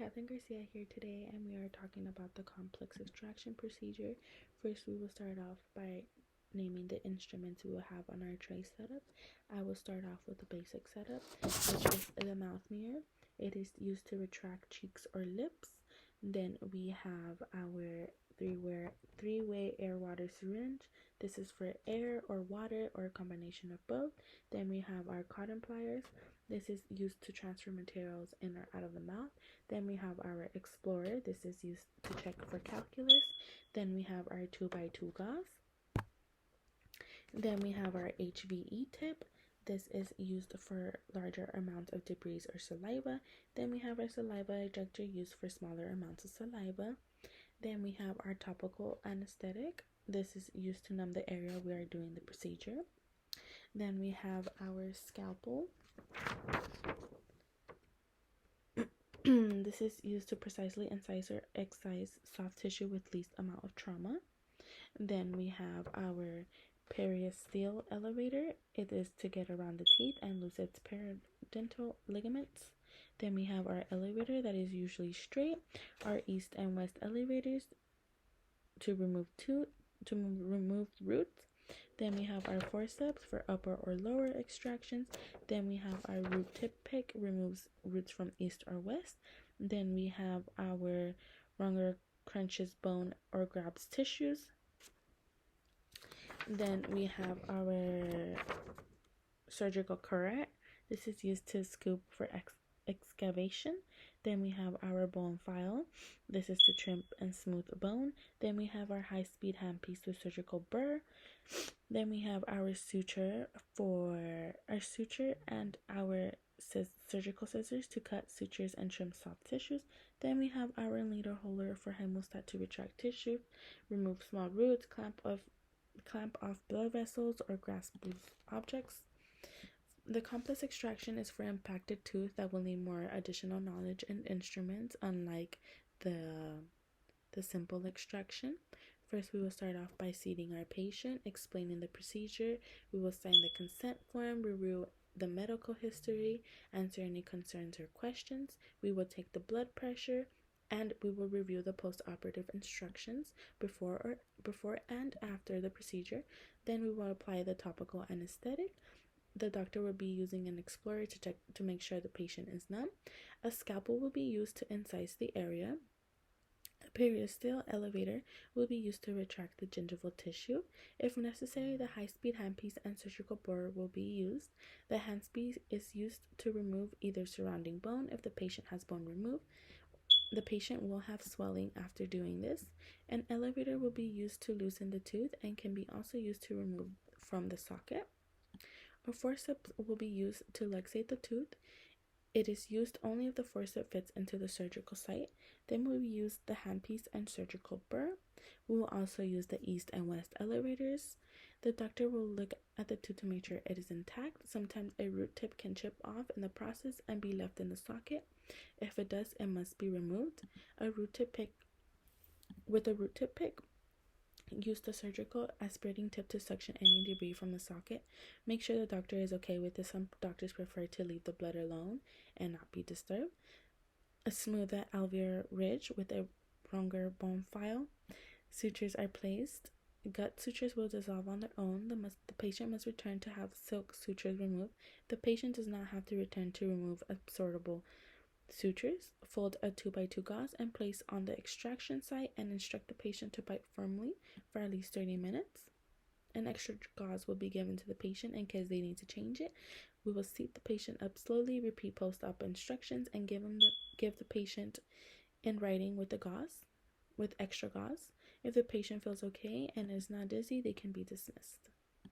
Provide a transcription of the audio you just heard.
Catherine Garcia here today, and we are talking about the complex extraction procedure. First, we will start off by naming the instruments we will have on our tray setup. I will start off with the basic setup, which is the mouth mirror. It is used to retract cheeks or lips. Then we have our three-way air water syringe. This is for air or water or a combination of both. Then we have our cotton pliers. This is used to transfer materials in or out of the mouth. Then we have our explorer. This is used to check for calculus. Then we have our 2x2 gauze. Then we have our HVE tip. This is used for larger amounts of debris or saliva. Then we have our saliva ejector used for smaller amounts of saliva. Then we have our topical anesthetic. This is used to numb the area we are doing the procedure. Then we have our scalpel. This is used to precisely incise or excise soft tissue with least amount of trauma. Then we have our periosteal elevator. It is to get around the teeth and loose its periodontal ligaments. Then we have our elevator that is usually straight. Our east and west elevators to remove roots. Then we have our forceps for upper or lower extractions. Then we have our root tip pick, removes roots from east or west. Then we have our wronger crunches bone or grabs tissues. Then we have our surgical curette. This is used to scoop for excavation. Then we have our bone file. This is to trim and smooth bone. Then we have our high-speed handpiece with surgical burr. Then we have our suture and our surgical scissors to cut sutures and trim soft tissues. Then we have our needle holder for hemostat to retract tissue, remove small roots, clamp off blood vessels, or grasp loose objects. The complex extraction is for impacted tooth that will need more additional knowledge and instruments, unlike the simple extraction. First, we will start off by seating our patient, explaining the procedure. We will sign the consent form, review the medical history, answer any concerns or questions. We will take the blood pressure, and we will review the post-operative instructions before and after the procedure. Then we will apply the topical anesthetic. The doctor will be using an explorer to make sure the patient is numb. A scalpel will be used to incise the area. A periosteal elevator will be used to retract the gingival tissue. If necessary, the high-speed handpiece and surgical burr will be used. The handpiece is used to remove either surrounding bone if the patient has bone removed. The patient will have swelling after doing this. An elevator will be used to loosen the tooth and can be also used to remove from the socket. A forceps will be used to luxate the tooth. It is used only if the forceps fits into the surgical site. Then we will use the handpiece and surgical burr. We will also use the east and west elevators. The doctor will look at the tooth to make sure it is intact. Sometimes a root tip can chip off in the process and be left in the socket. If it does, it must be removed. With a root tip pick, use the surgical aspirating tip to suction any debris from the socket. Make sure the doctor is okay with this. Some doctors prefer to leave the blood alone and not be disturbed. Smooth the alveolar ridge with a wronger bone file. Sutures are placed. Gut sutures will dissolve on their own. The patient must return to have silk sutures removed. The patient does not have to return to remove absorbable sutures. Fold a 2x2 gauze and place on the extraction site and instruct the patient to bite firmly for at least 30 minutes. An extra gauze will be given to the patient in case they need to change it. We will seat the patient up slowly, repeat post-op instructions, and give the patient in writing with extra gauze. If the patient feels okay and is not dizzy, they can be dismissed.